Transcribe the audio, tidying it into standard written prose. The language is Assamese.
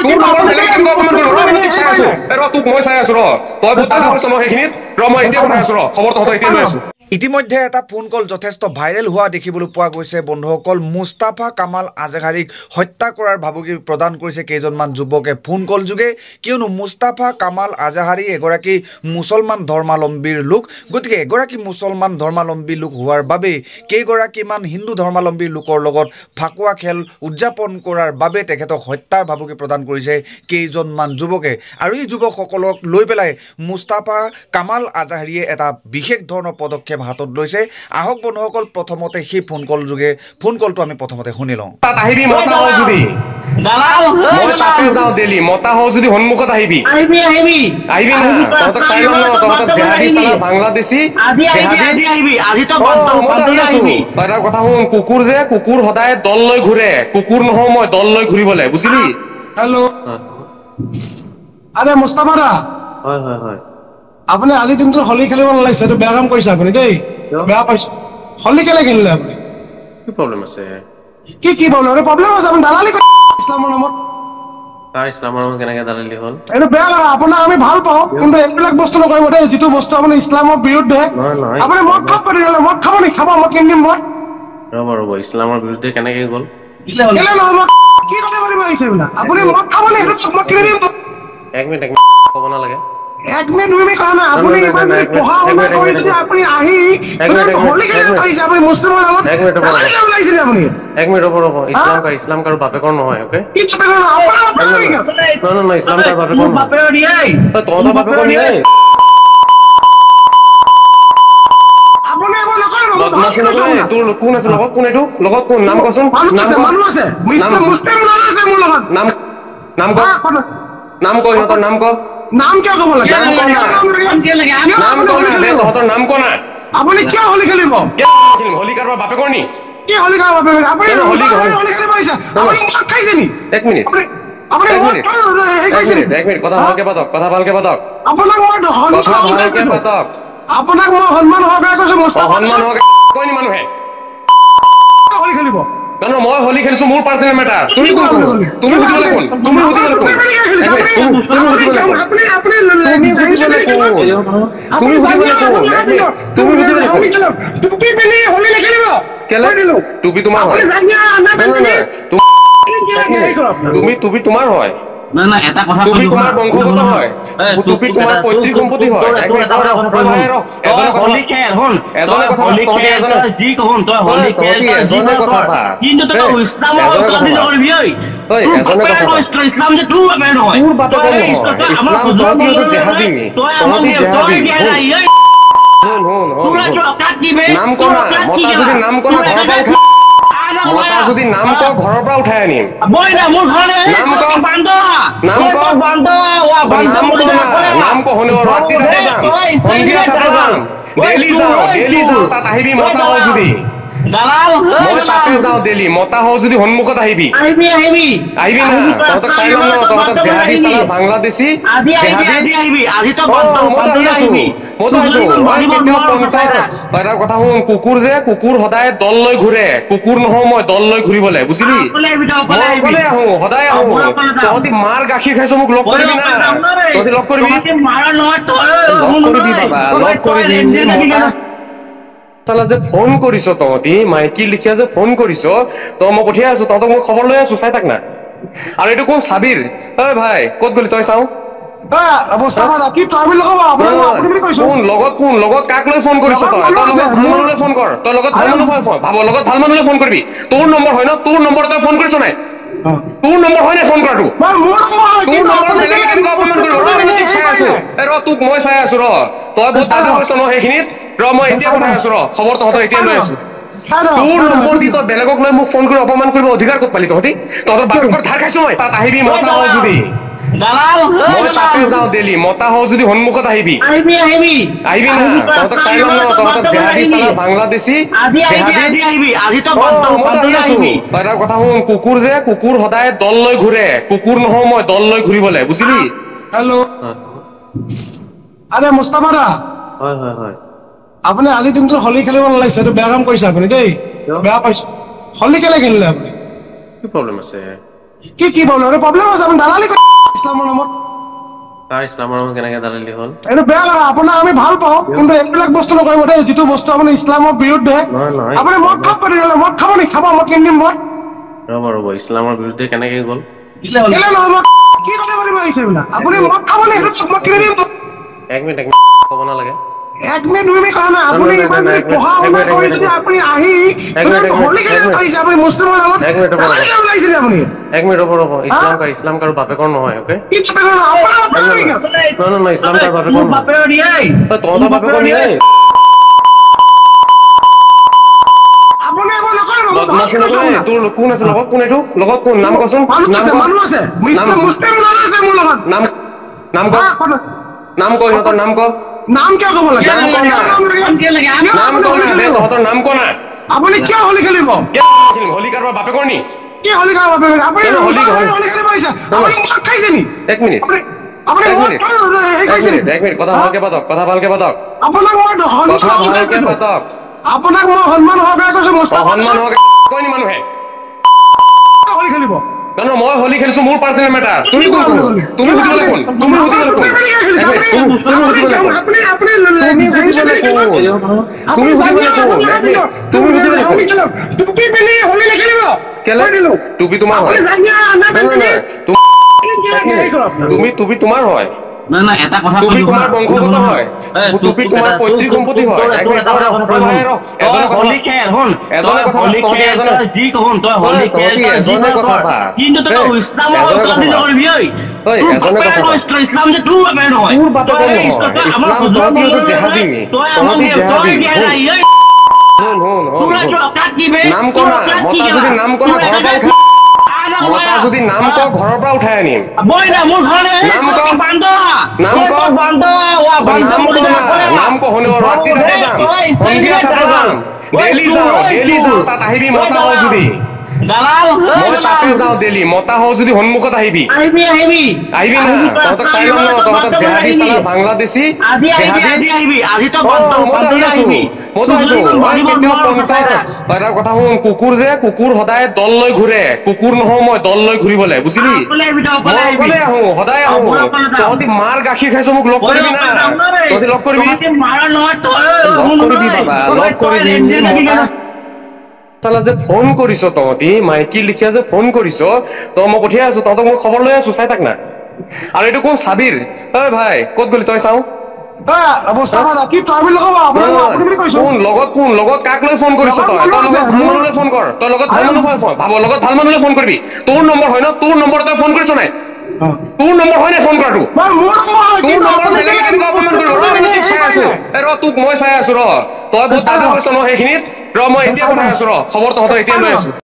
তোৰ নম্বৰ বেলেগ কেনেকৈ অপমান কৰিব ৰ মই চাই আছো ৰ তোক মই চাই আছো ৰ তই বহুত দাবী কৰিছ মই সেইখিনিত ৰ মই এতিয়া পঠাই আছো ৰ খবৰ তহঁতৰ এতিয়া লৈ আছো ইতিমধ্যে এটা ফোন কল যথেষ্ট ভাইৰেল হোৱা দেখিবলৈ পোৱা গৈছে বন্ধুসকল মুস্তাফা কামাল আজহাৰীক হত্যা কৰাৰ ভাবুকি প্ৰদান কৰিছে কেইজনমান যুৱকে ফোন কল যোগে কিয়নো মুস্তাফা কামাল আজহাৰী এগৰাকী মুছলমান ধৰ্মাৱলম্বীৰ লোক গতিকে এগৰাকী মুছলমান ধৰ্মাৱলম্বী লোক হোৱাৰ বাবে কেইগৰাকীমান হিন্দু ধৰ্মাৱলম্বী লোকৰ লগত ফাকুৱা খেল উদযাপন কৰাৰ বাবে তেখেতক হত্যাৰ ভাবুকি প্ৰদান কৰিছে কেইজনমান যুৱকে আৰু এই যুৱকসকলক লৈ পেলাই মুস্তাফা কামাল আজহাৰীয়ে এটা বিশেষ ধৰণৰ পদক্ষেপ হাতত লৈছে আহক বন্ধুসকল প্ৰথমতে সেই ফোন কল যোগে ফোন কলটো আমি প্ৰথমতে শুনি লওঁ তাত আহিবি মতা হয় যদি দালাল মই তাতে যাওঁ দিল্লী মতা হয় যদি সন্মুখত আহিবি আহিবি না তহঁতক চাই ল'ম ন তহঁতক জেহাদী চালা বাংলাদেশী জেহাদী আজি তো তই এটা কথা শুন কুকুৰ যে কুকুৰ সদায় দল লৈ ঘূৰে কুকুৰ নহওঁ মই দল লৈ ঘূৰিবলৈ বুজিলি হেল্ল' আৰে মুস্তাফা দা হয় হয় হয় আপুনি আজি দিনটো হলি খেলিব নালাগিছে এইটো বেয়া কাম কৰিছে আপুনি দেই বেয়া পাইছে হলি কেলে খেলিলে আপুনি কি প্ৰব্লেম আছে কি প্ৰব্লেম আছে আপুনি দালালি ইছলামৰ নামত তাৰ ইছলামৰ নামত কেনেকে দালালি হ'ল এইটো বেয়া কথা আপোনাক আমি ভাল পাওঁ কিন্তু এইবিলাক বস্তু নকৰিব দেই যিটো বস্তু আপুনি ইছলামৰ বিৰুদ্ধে আপুনি মদ খাব পাৰিলে মদ খাব নি খাব মই কিনি দিম মই ৰ'ব ইছলামৰ বিৰুদ্ধে কেনেকে গ'ল কেলে নহয় কি কথা কৰিব আহিছে এইবিলাক আপুনি মদ খাব নি সেইটো মই কিনি দিম এক মিনিট ক'ব নালাগে এক মিনিট 2 মিনিট কাৰণে আপুনি ইমান পঢ়া শুনা কৰি যদি আপুনি আহি হলি খেলিব পাৰিছে আপুনি মুছলিমৰ নামত লাগিছিলে আপুনি এক মিনিট ৰ'ব ইছলাম কাৰ বাপেকৰ নহয় ওকে কি নহয় ইছলাম কাৰ বাপেকৰ বাপেৰ দিয়ে তহঁতৰ বাপেকৰ নিয়ে আপুনি একো নকৰে বদমাছি নকৰে তোৰ কোন আছে লগত কোন এইটো লগত কোন নাম কচোন মানুহ আছে মুছলিম মানুহ আছে মোৰ লগত নাম ক সিহঁতৰ নাম ক নাম কিয় ক'ব লাগে তহঁতৰ নাম ক না আপুনি কিয় হলি খেলিব হলি কাৰোবাৰ বাপেকৰ নি কি হলি খেলিব আপুনি হলি খেলিব আহিছে আপুনি মদ খাইছে নি এক মিনিট কথা ভালকে পাতক আপোনাক মই সন্মান সহকাৰে কৈছো সন্মান কয় নি মানুহে হলি খেলিব মই হলি খেলিছো মোৰ পাৰ্চনেল মেটাৰ তুমি কোন তুমি সুধিবলৈ কোন তুমি সুধিবলৈ কোন টুপি তোমাৰ হয় টুপি তোমাৰ হয় না এটা কথা তুমি তোমাৰ বংশগত হয় টুপি তোমাৰ পৈতৃক সম্পত্তি হয় কিন্তু তই ইছলামৰ ইছলাম যে তোৰ বাপেৰ নহয় নাম কৰা মতা যদি নাম কৰা মতা যদি নাম ক ঘৰৰ পৰা উঠাই আনিম নাম ক শুনিব ৰাতি যাম সন্ধিয়া যাম ডেইলি যাওঁ তাত আহিবি মতা হয় যদি মই তাতে যাওঁ দিল্লী মতা হয় যদি সন্মুখত আহিবি আহিবি না তহঁতক চাই ল'ম ন তহঁতক জেহাদী চালা বাংলাদেশী এটা কথা শুন কুকুৰ যে কুকুৰ সদায় দল লৈ ঘূৰে কুকুৰ নহওঁ মই দল লৈ ঘূৰিবলৈ বুজিলি মই আহো সদায় আহো তহঁতি মাৰ গাখীৰ খাইছ মোক লগ কৰিবি না তহঁতি লগ কৰিবি বাবা লগ কৰিবি যে ফোন কৰিছ তহঁতি মাইকী লিখিয়া যে ফোন কৰিছ তই মই পঠিয়াই আছো তহঁতক মই খবৰ লৈ আছো চাই থাক না আৰু এইটো কোন চাবিৰ ঐ ভাই ক'ত গলি তই চাওঁ লগত কাক লৈ ফোন কৰিছ তই লগত ভাল মানুহলৈ ফোন কৰ তই লগত ভাল মানুহ লগত ভাল মানুহলৈ ফোন কৰিবি তোৰ নম্বৰ হয় ন তোৰ নম্বৰ তই ফোন কৰিছ নাই তোৰ নম্বৰ হয় নাই ফোন কৰাটো তোৰ নম্বৰ বেলেগ কেনেকৈ অপমান কৰিব ৰ তোক মই চাই আছো ৰ তই বহুত দাবী কৰিছ ন সেইখিনিত ৰ মই এতিয়া পঠাই আছো ৰ খবৰ তহঁতৰ এতিয়া লৈ আছো তোৰ নম্বৰ দি তই বেলেগক লৈ মোক ফোন কৰি অপমান কৰিব অধিকাৰ ক'ত পালি তহঁতি তহঁতৰ বাপেকৰ ধাৰ খাইছো মই তাত আহিবি মতা হয় যদি মই তাতে যাওঁ দিল্লী মতা হয় যদি সন্মুখত আহিবি আহিবি না তহঁতক চাই ল'ম ন তহঁতক জেহাদী চালা বাংলাদেশী এটা কথা শুন কুকুৰ যে কুকুৰ সদায় দল লৈ ঘূৰে কুকুৰ নহওঁ মই দল লৈ ঘূৰিবলৈ বুজিলি হেল্ল' আৰে মুস্তাফা দা হয় হয় হয় আপুনি আজি দিনটো হলি খেলিব নালাগিছে এইটো বেয়া কাম কৰিছে আপুনি দেই বেয়া পাইছে হলি কেলে খেলিলে আপুনি কি প্ৰব্লেম আছে কি প্ৰব্লেম আছে আপুনি দালালি ইছলামৰ নামত ইছলামৰ নামত কেনেকে দালালি হ'ল এইটো বেয়া কথা আপোনাক আমি ভাল পাওঁ কিন্তু এইবিলাক বস্তু নকৰিব দেই যিটো বস্তু আপুনি ইছলামৰ বিৰুদ্ধে আপুনি মদ খাব পাৰিলে মদ খাব নি খাব মই কিন দিম মদ ৰ'ব ইছলামৰ বিৰুদ্ধে কেনেকে গ'ল কেলে নহ'ব কি কথা কৰিব আহিছে এইবিলাক আপুনি মদ খাব নি সেইটো মই কিনি দিম এক মিনিট ক'ব নালাগে 1 মিনিট 2 মিনিট কাৰণে আপুনি পঢ়া শুনা কৰি যদি আপুনি আহি হলি কেলে কৈছে আপুনি মুছলিমৰ নামত ওলাইছিলে আপুনি 1 মিনিট ৰ'ব ইছলাম কাৰো বাপেকৰ নহয় ওকে কি বাপেকৰ আপোনাৰ নহয় ইছলাম কাৰো বাপেকৰ নহয় বাপেৰ দিয়াই তহঁতৰ বাপেকৰ নিয়াই আপুনি একো নকৰিব তোৰ কোন আছে লগত কোন এইটো লগত কোন নাম কচোন মানুহ আছে মুছলিম মানুহ আছে মোৰ লগত নাম ক সিহঁতৰ নাম ক নাম কিয় ক'ব লাগে তহঁতৰ নাম ক না আপুনি কিয় হলি খেলিব হলি কাৰোবাৰ বাপেকৰ নি কি হলি খেলিব আপুনি হলি খেলিব আহিছে আপুনি মদ খাইছে নি 1 মিনিট আপুনি এক মিনিট কথা ভালকে পাতক আপোনাক মই সন্মান সহকাৰে কৈছো সন্মান হওক কয় নি মানুহে হলি খেলিব মই হলি খেলিছো মোৰ পাৰ্চনেল মেটাৰ তুমি সুধিবলৈ কোন টুপি তোমাৰ হয় টুপি তোমাৰ হয় না এটা কথা টুপি তোমাৰ বংশগত হয় টুপি তোমাৰ পৈতৃক সম্পত্তি হয় কিন্তু তই ইছলামৰ উত্তৰাধিকাৰী নকৰিবি ঐ ইছলাম যে তোৰ বাপেৰ নহয় তোৰ বাপেকৰ নহয় ইছলাম তহঁতি হৈছে জেহাদী নাম ক না মতা যদি নাম ক ঘৰৰ পৰা উঠাই আনিম নাম ক শুনিব ৰাতি তাতে যাম সন্ধিয়া তাতে যাম ডেইলি যাওঁ তাত আহিবি মতা হও যদি মই তাতে যাওঁ ডেইলি মতা হও যদি সন্মুখত আহিবি না তহঁতক চাই ল'ম ন তহঁতক জেহাদী চালা বাংলাদেশী এটা কথা শুন কুকুৰ সদায় দল লৈ ঘূৰে কুকুৰ নহওঁ মই দল লৈ ঘূৰিবলৈ বুজিলি মই অকলে আহো সদায় আহো তহঁতি মাৰ গাখীৰ খাইছ মোক লগ কৰিবি না তহঁতি লগ কৰিবি বাবা লগ কৰিবি যে ফোন কৰিছ তহঁতি মাইকী লিখিয়া যে ফোন কৰিছ তই মই পঠিয়াই আছো তহঁতক মই খবৰ লৈ আছো চাই থাক না আৰু এইটো কোন চাবিৰ ঐ ভাই ক'ত গলি তই চাওঁ লগত কাক লৈ ফোন কৰিছ তই লগত ভাল মানুহলৈ ফোন কৰ তই লগত ভাল মানুহলৈ ফোন কৰিবি তোৰ নম্বৰ হয় ন তোৰ নম্বৰ তই ফোন কৰিছ নাই তোৰ নম্বৰ হয় নাই ফোন কৰাটো তোৰ নম্বৰ বেলেগে কেনেকুৱা অপমান কৰিব তোক মই চাই আছো তই বহুত দাদা হৈছ ন সেইখিনিত মই এতিয়া পঠাই আছো খবৰ তহঁতক এতিয়া লৈ আছো